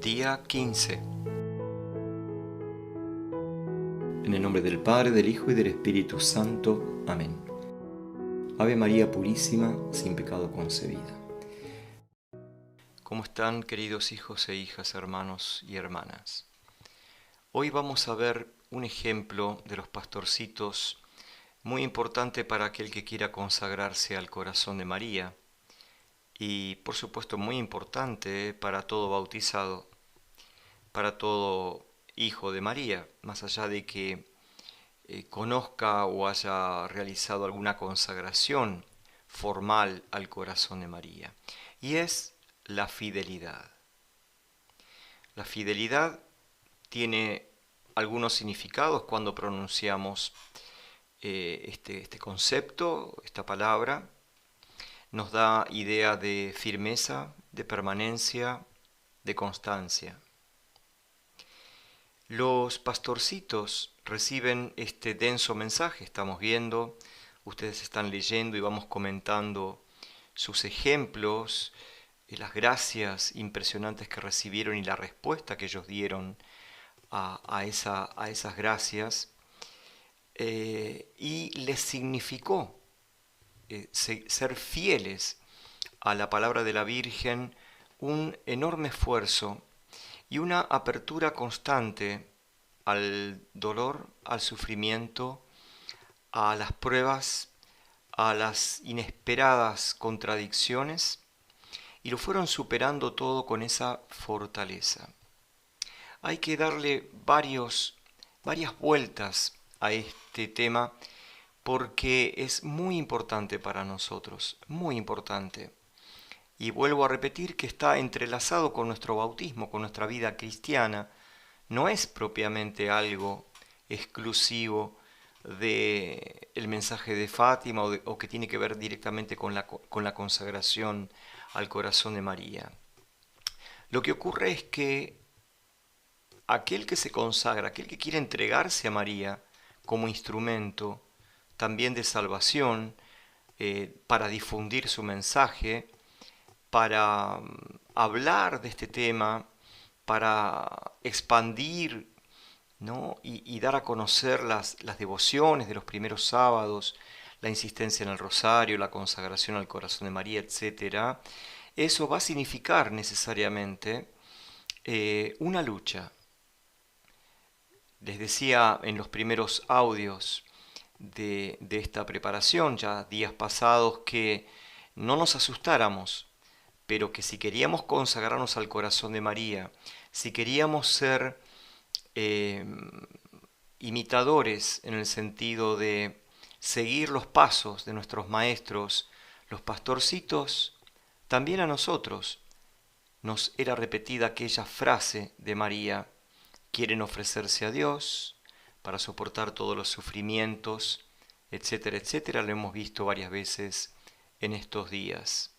Día 15. En el nombre del Padre, del Hijo y del Espíritu Santo. Amén. Ave María Purísima, sin pecado concebida. ¿Cómo están, queridos hijos e hijas, hermanos y hermanas? Hoy vamos a ver un ejemplo de los pastorcitos muy importante para aquel que quiera consagrarse al corazón de María y, por supuesto, muy importante para todo bautizado, para todo hijo de María, más allá de que conozca o haya realizado alguna consagración formal al corazón de María. Y es la fidelidad. La fidelidad tiene algunos significados cuando pronunciamos este concepto, esta palabra. Nos da idea de firmeza, de permanencia, de constancia. Los pastorcitos reciben este denso mensaje, estamos viendo, ustedes están leyendo y vamos comentando sus ejemplos, las gracias impresionantes que recibieron y la respuesta que ellos dieron a esas gracias, y les significó ser fieles a la palabra de la Virgen un enorme esfuerzo y una apertura constante al dolor, al sufrimiento, a las pruebas, a las inesperadas contradicciones, y lo fueron superando todo con esa fortaleza. Hay que darle varias vueltas a este tema porque es muy importante para nosotros, muy importante. Y vuelvo a repetir que está entrelazado con nuestro bautismo, con nuestra vida cristiana. No es propiamente algo exclusivo del mensaje de Fátima o que tiene que ver directamente con la consagración al corazón de María. Lo que ocurre es que aquel que se consagra, aquel que quiere entregarse a María como instrumento también de salvación, para difundir su mensaje, para hablar de este tema, para expandir, ¿no? y dar a conocer las devociones de los primeros sábados, la insistencia en el rosario, la consagración al corazón de María, etc. Eso va a significar necesariamente una lucha. Les decía en los primeros audios de esta preparación, ya días pasados, que no nos asustáramos, pero que si queríamos consagrarnos al corazón de María, si queríamos ser imitadores en el sentido de seguir los pasos de nuestros maestros, los pastorcitos, también a nosotros nos era repetida aquella frase de María: quieren ofrecerse a Dios para soportar todos los sufrimientos, etcétera, etcétera. Lo hemos visto varias veces en estos días.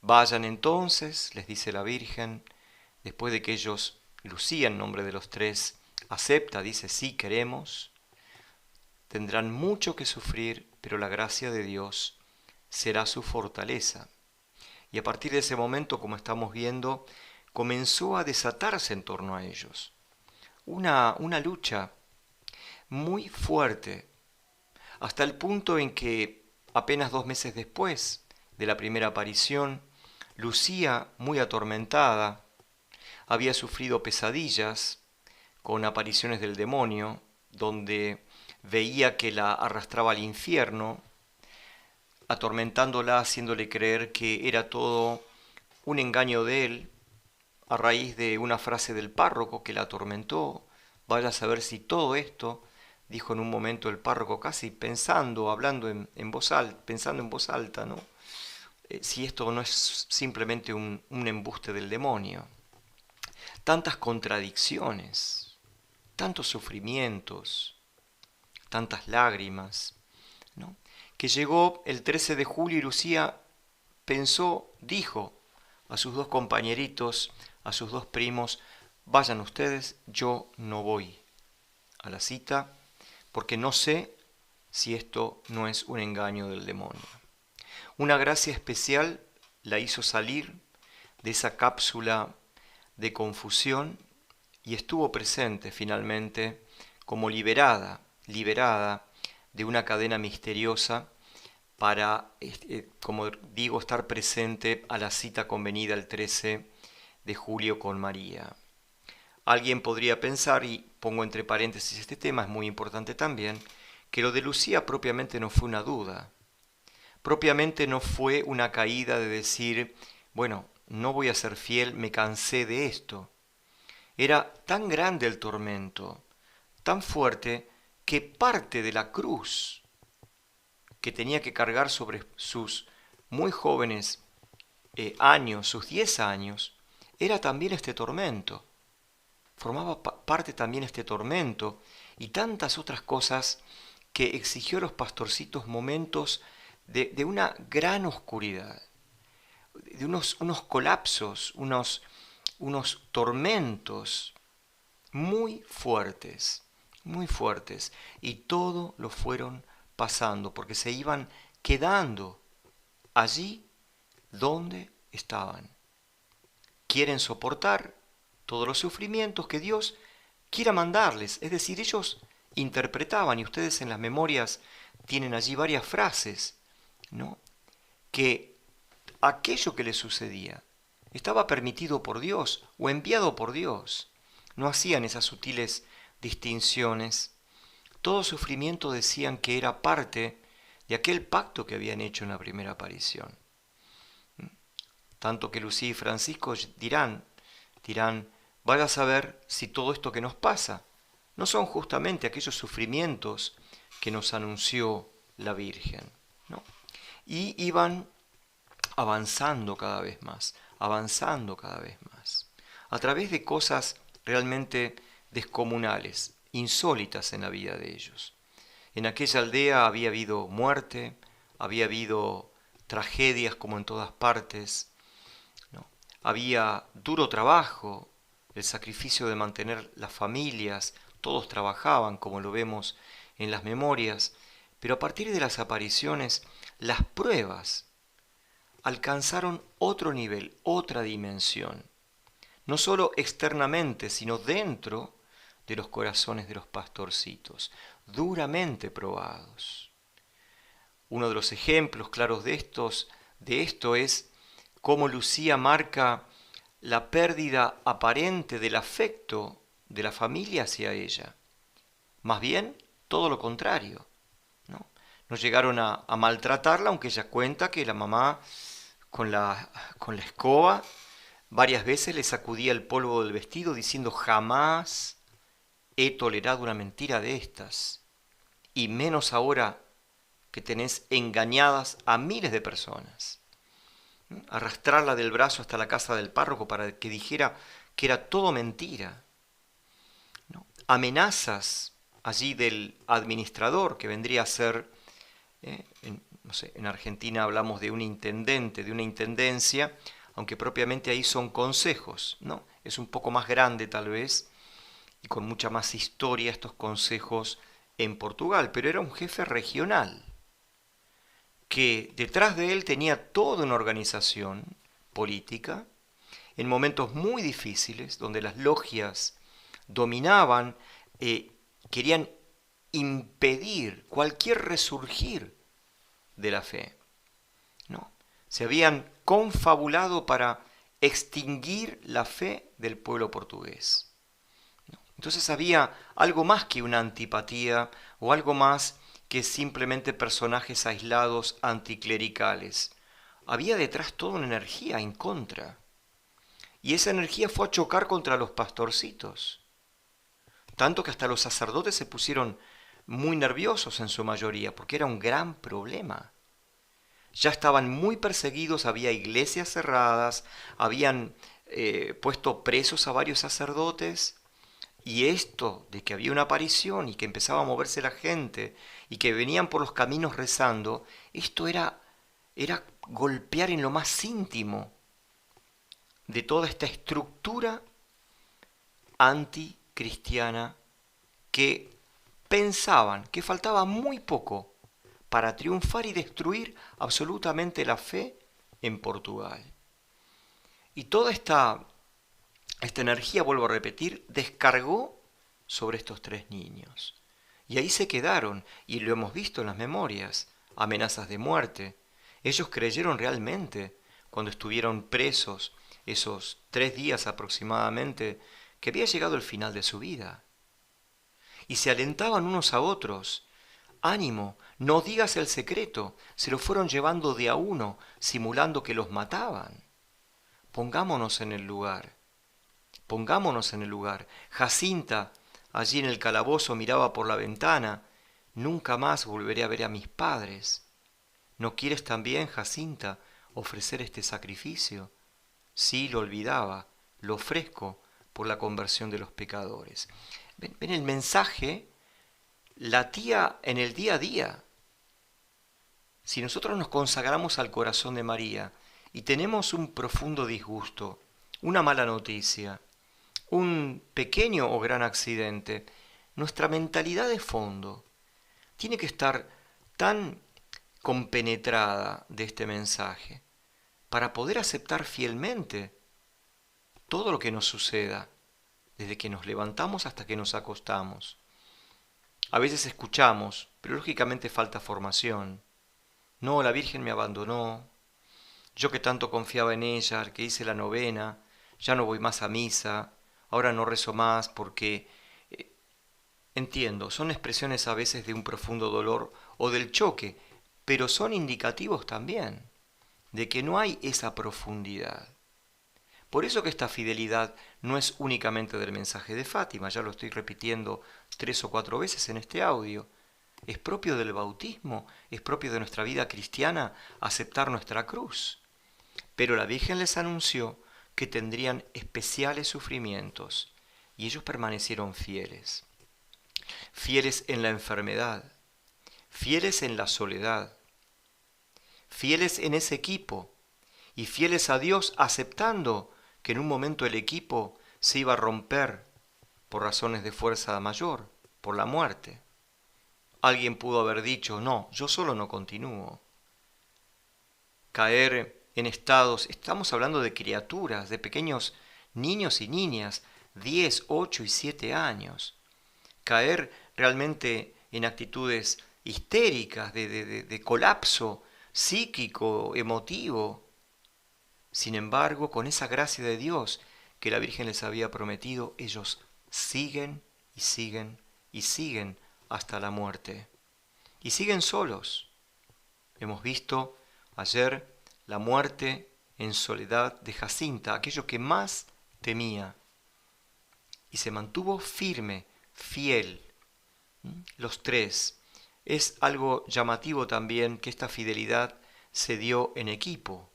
Vayan entonces, les dice la Virgen, después de que ellos, Lucía en nombre de los tres, acepta, dice sí queremos, tendrán mucho que sufrir, pero la gracia de Dios será su fortaleza. Y a partir de ese momento, como estamos viendo, comenzó a desatarse en torno a ellos una lucha muy fuerte, hasta el punto en que apenas 2 meses después de la primera aparición, Lucía, muy atormentada, había sufrido pesadillas con apariciones del demonio, donde veía que la arrastraba al infierno, atormentándola, haciéndole creer que era todo un engaño de él, a raíz de una frase del párroco que la atormentó. Vaya a saber si todo esto, dijo en un momento el párroco, casi pensando, hablando en voz alta, pensando en voz alta, ¿no? Si esto no es simplemente un embuste del demonio. Tantas contradicciones, tantos sufrimientos, tantas lágrimas, ¿no? Que llegó el 13 de julio y Lucía pensó, dijo a sus 2 compañeritos, a sus 2 primos: vayan ustedes, yo no voy a la cita porque no sé si esto no es un engaño del demonio. Una gracia especial la hizo salir de esa cápsula de confusión y estuvo presente finalmente como liberada de una cadena misteriosa para, como digo, estar presente a la cita convenida el 13 de julio con María. Alguien podría pensar, y pongo entre paréntesis este tema, es muy importante también, que lo de Lucía propiamente no fue una duda, propiamente no fue una caída de decir, bueno, no voy a ser fiel, me cansé de esto. Era tan grande el tormento, tan fuerte, que parte de la cruz que tenía que cargar sobre sus muy jóvenes años, sus 10 años, era también este tormento. Formaba parte también este tormento y tantas otras cosas que exigió a los pastorcitos momentos de una gran oscuridad, de unos colapsos, unos tormentos muy fuertes, y todo lo fueron pasando porque se iban quedando allí donde estaban. Quieren soportar todos los sufrimientos que Dios quiera mandarles, es decir, ellos interpretaban, y ustedes en las memorias tienen allí varias frases, ¿no?, que aquello que les sucedía estaba permitido por Dios o enviado por Dios. No hacían esas sutiles distinciones. Todo sufrimiento decían que era parte de aquel pacto que habían hecho en la primera aparición. Tanto que Lucía y Francisco dirán, vaya a saber si todo esto que nos pasa no son justamente aquellos sufrimientos que nos anunció la Virgen, ¿no? Y iban avanzando cada vez más, a través de cosas realmente descomunales, insólitas en la vida de ellos. En aquella aldea había habido muerte, había habido tragedias como en todas partes, ¿no? Había duro trabajo, el sacrificio de mantener las familias, todos trabajaban, como lo vemos en las memorias, pero a partir de las apariciones, las pruebas alcanzaron otro nivel, otra dimensión, no solo externamente, sino dentro de los corazones de los pastorcitos, duramente probados. Uno de los ejemplos claros de esto es cómo Lucía marca la pérdida aparente del afecto de la familia hacia ella. Más bien, todo lo contrario, ¿no? No llegaron a maltratarla, aunque ella cuenta que la mamá con la escoba varias veces le sacudía el polvo del vestido diciendo: jamás he tolerado una mentira de estas, y menos ahora que tenés engañadas a miles de personas. Arrastrarla del brazo hasta la casa del párroco para que dijera que era todo mentira, ¿no? Amenazas allí del administrador, que vendría a ser, no sé, en Argentina hablamos de un intendente, de una intendencia, aunque propiamente ahí son consejos, ¿no? Es un poco más grande tal vez, y con mucha más historia estos consejos en Portugal, pero era un jefe regional, que detrás de él tenía toda una organización política, en momentos muy difíciles, donde las logias dominaban, querían impedir cualquier resurgir de la fe, ¿no? Se habían confabulado para extinguir la fe del pueblo portugués, ¿no? Entonces había algo más que una antipatía o algo más que simplemente personajes aislados anticlericales. Había detrás toda una energía en contra. Y esa energía fue a chocar contra los pastorcitos. Tanto que hasta los sacerdotes se pusieron muy nerviosos en su mayoría, porque era un gran problema. Ya estaban muy perseguidos, había iglesias cerradas, habían puesto presos a varios sacerdotes, y esto de que había una aparición y que empezaba a moverse la gente y que venían por los caminos rezando, esto era golpear en lo más íntimo de toda esta estructura anticristiana que pensaban que faltaba muy poco para triunfar y destruir absolutamente la fe en Portugal. Y toda esta esta energía, vuelvo a repetir, descargó sobre estos 3 niños. Y ahí se quedaron, y lo hemos visto en las memorias, amenazas de muerte. Ellos creyeron realmente, cuando estuvieron presos esos 3 días aproximadamente, que había llegado el final de su vida. Y se alentaban unos a otros. Ánimo, no digas el secreto. Se lo fueron llevando de a uno, simulando que los mataban. Pongámonos en el lugar. Pongámonos en el lugar. Jacinta, allí en el calabozo, miraba por la ventana. Nunca más volveré a ver a mis padres. ¿No quieres también, Jacinta, ofrecer este sacrificio? Sí, lo olvidaba, lo ofrezco por la conversión de los pecadores. Ven el mensaje, latía en el día a día. Si nosotros nos consagramos al corazón de María y tenemos un profundo disgusto, una mala noticia, un pequeño o gran accidente, nuestra mentalidad de fondo tiene que estar tan compenetrada de este mensaje para poder aceptar fielmente todo lo que nos suceda, desde que nos levantamos hasta que nos acostamos. A veces escuchamos, pero lógicamente falta formación. No, la Virgen me abandonó. Yo que tanto confiaba en ella, que hice la novena, ya no voy más a misa, ahora no rezo más porque... Entiendo, son expresiones a veces de un profundo dolor o del choque, pero son indicativos también de que no hay esa profundidad. Por eso que esta fidelidad no es únicamente del mensaje de Fátima, ya lo estoy repitiendo 3 o 4 veces en este audio. Es propio del bautismo, es propio de nuestra vida cristiana aceptar nuestra cruz. Pero la Virgen les anunció que tendrían especiales sufrimientos y ellos permanecieron fieles. Fieles en la enfermedad, fieles en la soledad, fieles en ese equipo y fieles a Dios aceptando que en un momento el equipo se iba a romper por razones de fuerza mayor, por la muerte. Alguien pudo haber dicho, no, yo solo no continúo. Caer en estados, estamos hablando de criaturas, de pequeños niños y niñas, 10, 8 y 7 años. Caer realmente en actitudes histéricas, de colapso psíquico, emotivo. Sin embargo, con esa gracia de Dios que la Virgen les había prometido, ellos siguen y siguen y siguen hasta la muerte. Y siguen solos. Hemos visto ayer la muerte en soledad de Jacinta, aquello que más temía. Y se mantuvo firme, fiel. Los 3. Es algo llamativo también que esta fidelidad se dio en equipo.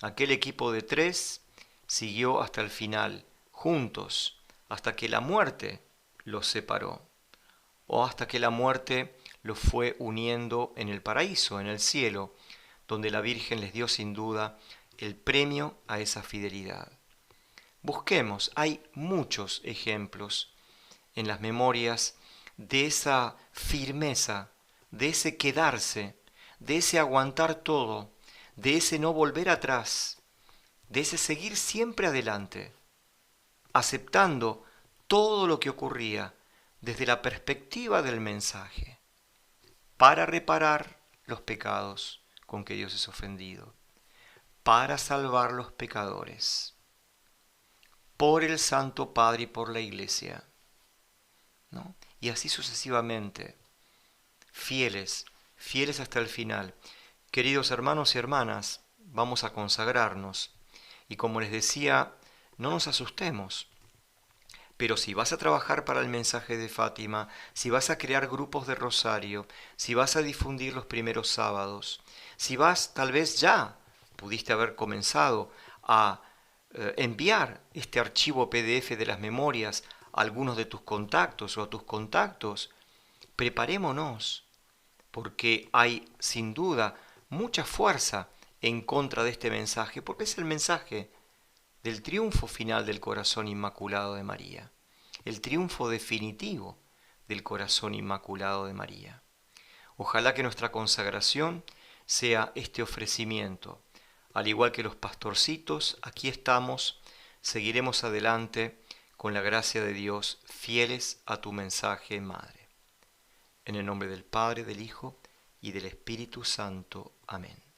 Aquel equipo de 3 siguió hasta el final, juntos, hasta que la muerte los separó, o hasta que la muerte los fue uniendo en el paraíso, en el cielo, donde la Virgen les dio sin duda el premio a esa fidelidad. Busquemos, hay muchos ejemplos en las memorias de esa firmeza, de ese quedarse, de ese aguantar todo, de ese no volver atrás, de ese seguir siempre adelante, aceptando todo lo que ocurría desde la perspectiva del mensaje, para reparar los pecados con que Dios es ofendido, para salvar los pecadores, por el Santo Padre y por la Iglesia, ¿no? Y así sucesivamente, fieles, fieles hasta el final. Queridos hermanos y hermanas, vamos a consagrarnos. Y como les decía, no nos asustemos. Pero si vas a trabajar para el mensaje de Fátima, si vas a crear grupos de rosario, si vas a difundir los primeros sábados, si vas, tal vez ya pudiste haber comenzado a enviar este archivo PDF de las memorias a algunos de tus contactos o a tus contactos, preparémonos, porque hay sin duda mucha fuerza en contra de este mensaje, porque es el mensaje del triunfo final del corazón inmaculado de María, el triunfo definitivo del corazón inmaculado de María. Ojalá que nuestra consagración sea este ofrecimiento. Al igual que los pastorcitos, aquí estamos seguiremos adelante con la gracia de Dios, fieles a tu mensaje, Madre. En el nombre del Padre, del Hijo y del Espíritu Santo. Amén.